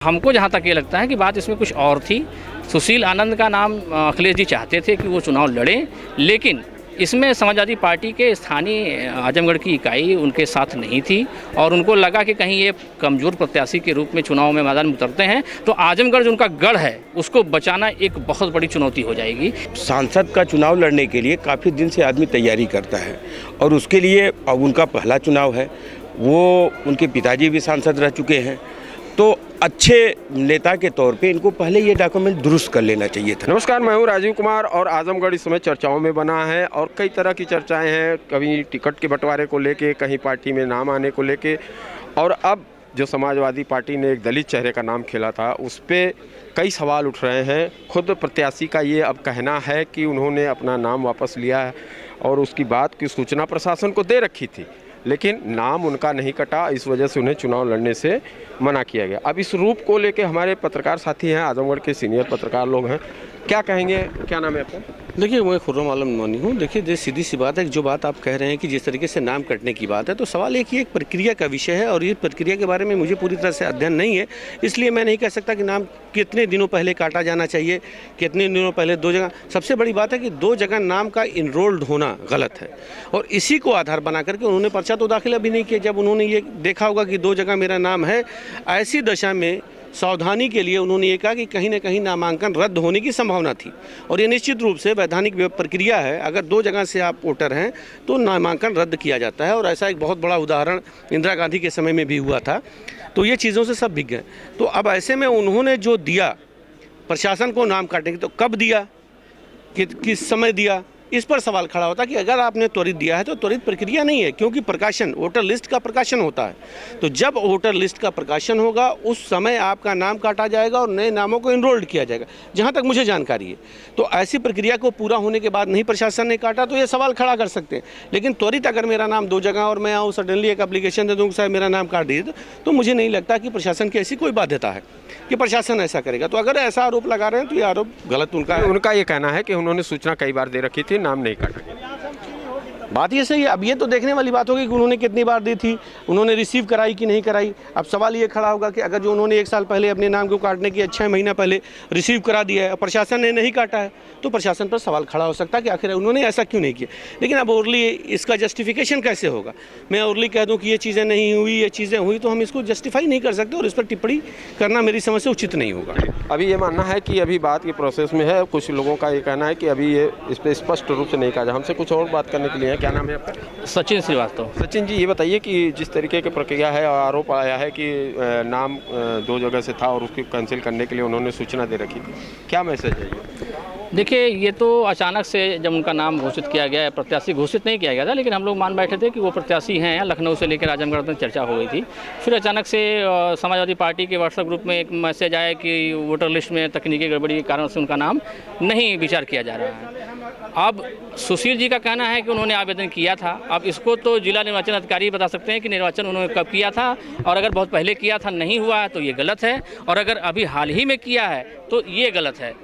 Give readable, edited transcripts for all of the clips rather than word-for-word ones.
हमको जहाँ तक ये लगता है कि बात इसमें कुछ और थी। सुशील आनंद का नाम अखिलेश जी चाहते थे कि वो चुनाव लड़ें, लेकिन इसमें समाजवादी पार्टी के स्थानीय आजमगढ़ की इकाई उनके साथ नहीं थी और उनको लगा कि कहीं ये कमज़ोर प्रत्याशी के रूप में चुनाव में मैदान में उतरते हैं तो आजमगढ़ जो उनका गढ़ है उसको बचाना एक बहुत बड़ी चुनौती हो जाएगी। सांसद का चुनाव लड़ने के लिए काफ़ी दिन से आदमी तैयारी करता है और उसके लिए अब उनका पहला चुनाव है। वो उनके पिताजी भी सांसद रह चुके हैं, तो अच्छे नेता के तौर पे इनको पहले ये डॉक्यूमेंट दुरुस्त कर लेना चाहिए था। नमस्कार, मैं हूँ राजीव कुमार और आजमगढ़ इस समय चर्चाओं में बना है और कई तरह की चर्चाएं हैं, कभी टिकट के बंटवारे को लेके, कहीं पार्टी में नाम आने को लेके, और अब जो समाजवादी पार्टी ने एक दलित चेहरे का नाम खेला था उस पर कई सवाल उठ रहे हैं। खुद प्रत्याशी का ये अब कहना है कि उन्होंने अपना नाम वापस लिया है और उसकी बात की सूचना प्रशासन को दे रखी थी, लेकिन नाम उनका नहीं कटा, इस वजह से उन्हें चुनाव लड़ने से मना किया गया। अब इस रूप को लेके हमारे पत्रकार साथी हैं, आजमगढ़ के सीनियर पत्रकार लोग हैं, क्या कहेंगे? क्या नाम है आपका? देखिए, मैं खुर्रम आलम नवानी हूँ। देखिए, सीधी सी बात है कि जो बात आप कह रहे हैं कि जिस तरीके से नाम कटने की बात है, तो सवाल एक ही एक प्रक्रिया का विषय है और ये प्रक्रिया के बारे में मुझे पूरी तरह से अध्ययन नहीं है, इसलिए मैं नहीं कह सकता कि नाम कितने दिनों पहले काटा जाना चाहिए, कितने दिनों पहले दो जगह। सबसे बड़ी बात है कि दो जगह नाम का इनरोल्ड होना गलत है और इसी को आधार बना करके उन्होंने पर्चा तो दाखिल अभी नहीं किया। जब उन्होंने ये देखा होगा कि दो जगह मेरा नाम है, ऐसी दशा में सावधानी के लिए उन्होंने ये कहा कि कहीं ना कहीं नामांकन रद्द होने की संभावना थी और ये निश्चित रूप से वैधानिक प्रक्रिया है। अगर दो जगह से आप वोटर हैं तो नामांकन रद्द किया जाता है और ऐसा एक बहुत बड़ा उदाहरण इंदिरा गांधी के समय में भी हुआ था। तो ये चीज़ों से सब बिक गए। तो अब ऐसे में उन्होंने जो दिया प्रशासन को नाम काटने की, तो कब दिया, किस समय दिया, इस पर सवाल खड़ा होता है कि अगर आपने त्वरित दिया है तो त्वरित प्रक्रिया नहीं है, क्योंकि प्रकाशन, वोटर लिस्ट का प्रकाशन होता है। तो जब वोटर लिस्ट का प्रकाशन होगा उस समय आपका नाम काटा जाएगा और नए नामों को इनरोल्ड किया जाएगा, जहां तक मुझे जानकारी है। तो ऐसी प्रक्रिया को पूरा होने के बाद नहीं प्रशासन ने काटा तो ये सवाल खड़ा कर सकते हैं, लेकिन त्वरित अगर मेरा नाम दो जगह और मैं आऊँ सडनली एक एप्लीकेशन दे दूँ साहब मेरा नाम काट दीजिए, तो मुझे नहीं लगता कि प्रशासन की ऐसी कोई बाध्यता है कि प्रशासन ऐसा करेगा। तो अगर ऐसा आरोप लगा रहे हैं तो ये आरोप गलत उनका ये कहना है कि उन्होंने सूचना कई बार दे रखी थी, नाम नहीं काटा गया। बात ये सही है। अब ये तो देखने वाली बात होगी कि उन्होंने कितनी बार दी थी, उन्होंने रिसीव कराई कि नहीं कराई। अब सवाल ये खड़ा होगा कि अगर जो उन्होंने एक साल पहले अपने नाम को काटने की 6 महीना पहले रिसीव करा दिया है और प्रशासन ने नहीं काटा है, तो प्रशासन पर सवाल खड़ा हो सकता है कि आखिर उन्होंने ऐसा क्यों नहीं किया। लेकिन अब ओरली इसका जस्टिफिकेशन कैसे होगा? मैं ओरली कह दूँ कि ये चीज़ें नहीं हुई, ये चीज़ें हुई, तो हम इसको जस्टिफाई नहीं कर सकते और इस पर टिप्पणी करना मेरी समझ से उचित नहीं होगा। अभी ये मानना है कि अभी बात की प्रोसेस में है, कुछ लोगों का ये कहना है कि अभी ये इस पर स्पष्ट रूप से नहीं कहा। हमसे कुछ और बात करने के लिए है। क्या नाम है आपका? सचिन श्रीवास्तव। सचिन जी, ये बताइए कि जिस तरीके की प्रक्रिया है, आरोप आया है कि नाम दो जगह से था और उसकी कैंसिल करने के लिए उन्होंने सूचना दे रखी थी, क्या मैसेज है ये? देखिए, ये तो अचानक से जब उनका नाम घोषित किया गया है, प्रत्याशी घोषित नहीं किया गया था, लेकिन हम लोग मान बैठे थे कि वो प्रत्याशी हैं। लखनऊ से लेकर आजमगढ़ तक चर्चा हो गई थी। फिर अचानक से समाजवादी पार्टी के व्हाट्सएप ग्रुप में एक मैसेज आया कि वोटर लिस्ट में तकनीकी गड़बड़ी के कारण से उनका नाम नहीं विचार किया जा रहा है। अब सुशील जी का कहना है कि उन्होंने आवेदन किया था। अब इसको तो जिला निर्वाचन अधिकारी बता सकते हैं कि निर्वाचन उन्होंने कब किया था, और अगर बहुत पहले किया था नहीं हुआ है तो ये गलत है, और अगर अभी हाल ही में किया है तो ये गलत है।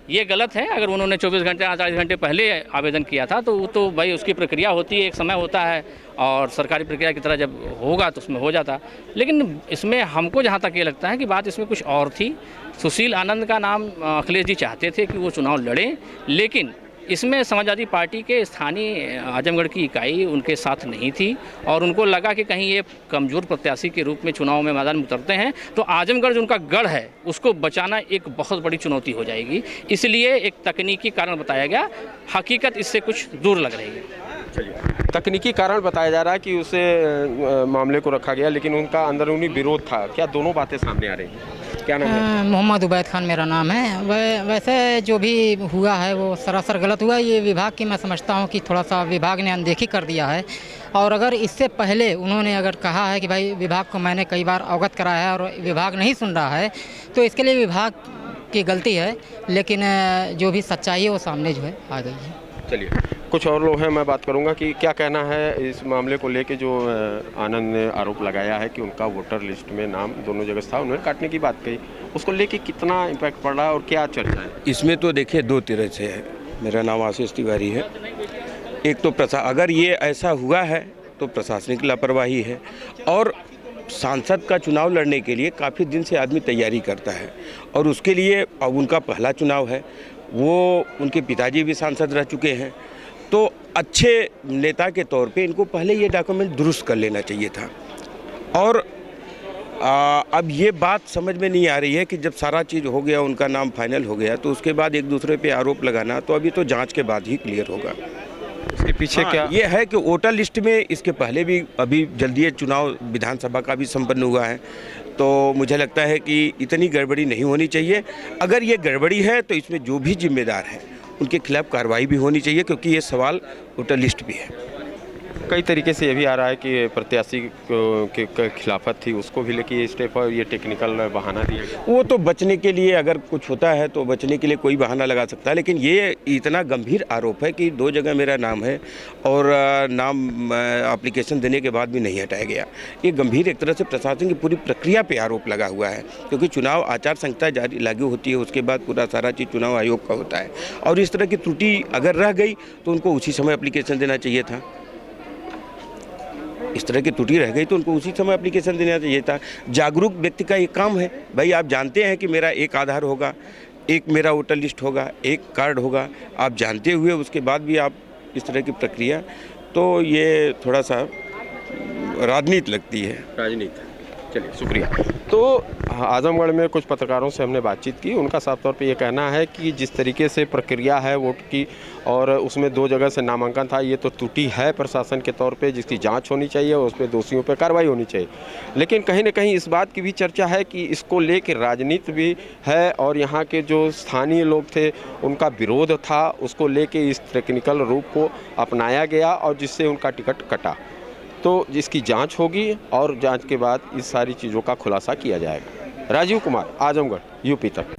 ये गलत है। अगर उन्होंने 24 घंटे 48 घंटे पहले आवेदन किया था तो वो तो भाई उसकी प्रक्रिया होती है, एक समय होता है, और सरकारी प्रक्रिया की तरह जब होगा तो उसमें हो जाता। लेकिन इसमें हमको जहाँ तक ये लगता है कि बात इसमें कुछ और थी। सुशील आनंद का नाम अखिलेश जी चाहते थे कि वो चुनाव लड़ें, लेकिन इसमें समाजवादी पार्टी के स्थानीय आजमगढ़ की इकाई उनके साथ नहीं थी और उनको लगा कि कहीं ये कमज़ोर प्रत्याशी के रूप में चुनाव में मैदान में उतरते हैं तो आजमगढ़ जो उनका गढ़ है उसको बचाना एक बहुत बड़ी चुनौती हो जाएगी। इसलिए एक तकनीकी कारण बताया गया, हकीकत इससे कुछ दूर लग रही है। चलिए, तकनीकी कारण बताया जा रहा है कि उसे मामले को रखा गया, लेकिन उनका अंदरूनी विरोध था। क्या दोनों बातें सामने आ रही हैं? क्या नाम है? मोहम्मद उबैद खान मेरा नाम है। वैसे जो भी हुआ है वो सरासर गलत हुआ। ये विभाग की मैं समझता हूँ कि थोड़ा सा विभाग ने अनदेखी कर दिया है, और अगर इससे पहले उन्होंने अगर कहा है कि भाई विभाग को मैंने कई बार अवगत कराया है और विभाग नहीं सुन रहा है, तो इसके लिए विभाग की गलती है, लेकिन जो भी सच्चाई है वो सामने जो है आ गई है। चलिए, कुछ और लोग हैं, मैं बात करूंगा कि क्या कहना है इस मामले को लेके जो आनंद ने आरोप लगाया है कि उनका वोटर लिस्ट में नाम दोनों जगह था, उन्होंने काटने की बात कही, उसको लेके कितना इम्पैक्ट पड़ रहा है और क्या चर्चा है? इसमें तो देखिए दो तरह से है। मेरा नाम आशीष तिवारी है। एक तो अगर ये ऐसा हुआ है तो प्रशासनिक लापरवाही है, और सांसद का चुनाव लड़ने के लिए काफ़ी दिन से आदमी तैयारी करता है और उसके लिए अब उनका पहला चुनाव है। वो उनके पिताजी भी सांसद रह चुके हैं, तो अच्छे नेता के तौर पे इनको पहले ये डॉक्यूमेंट दुरुस्त कर लेना चाहिए था। और अब ये बात समझ में नहीं आ रही है कि जब सारा चीज़ हो गया, उनका नाम फाइनल हो गया, तो उसके बाद एक दूसरे पे आरोप लगाना, तो अभी तो जांच के बाद ही क्लियर होगा। इसके पीछे क्या ये है कि वोटर लिस्ट में इसके पहले भी अभी जल्दी चुनाव विधानसभा का भी संपन्न हुआ है, तो मुझे लगता है कि इतनी गड़बड़ी नहीं होनी चाहिए। अगर ये गड़बड़ी है तो इसमें जो भी जिम्मेदार हैं उनके खिलाफ कार्रवाई भी होनी चाहिए, क्योंकि ये सवाल वोटर लिस्ट भी है। कई तरीके से ये भी आ रहा है कि प्रत्याशी के खिलाफत थी, उसको भी लेके ये स्टेप और ये टेक्निकल बहाना दिया गया। वो तो बचने के लिए, अगर कुछ होता है तो बचने के लिए कोई बहाना लगा सकता है, लेकिन ये इतना गंभीर आरोप है कि 2 जगह मेरा नाम है और नाम एप्लीकेशन देने के बाद भी नहीं हटाया गया। ये गंभीर एक तरह से प्रशासन की पूरी प्रक्रिया पे आरोप लगा हुआ है, क्योंकि चुनाव आचार संहिता जारी लागू होती है, उसके बाद पूरा सारा चीज़ चुनाव आयोग का होता है, और इस तरह की त्रुटि अगर रह गई तो उनको उसी समय एप्लीकेशन देना चाहिए था। इस तरह की त्रुटि रह गई तो उनको उसी समय एप्लीकेशन देना चाहिए था। जागरूक व्यक्ति का ये काम है। भाई आप जानते हैं कि मेरा एक आधार होगा, एक मेरा वोटर लिस्ट होगा, एक कार्ड होगा, आप जानते हुए उसके बाद भी आप इस तरह की प्रक्रिया, तो ये थोड़ा सा राजनीति लगती है। राजनीति। चलिए, शुक्रिया। तो आजमगढ़ में कुछ पत्रकारों से हमने बातचीत की, उनका साफ तौर पे ये कहना है कि जिस तरीके से प्रक्रिया है वोट की और उसमें 2 जगह से नामांकन था, ये तो त्रुटि है प्रशासन के तौर पे, जिसकी जांच होनी चाहिए और उसमें दोषियों पे कार्रवाई होनी चाहिए। लेकिन कहीं ना कहीं इस बात की भी चर्चा है कि इसको लेकर राजनीति भी है और यहाँ के जो स्थानीय लोग थे उनका विरोध था, उसको लेके इस टेक्निकल रूप को अपनाया गया और जिससे उनका टिकट कटा। तो जिसकी जांच होगी और जांच के बाद इस सारी चीज़ों का खुलासा किया जाएगा। राजीव कुमार, आजमगढ़, यूपी तक।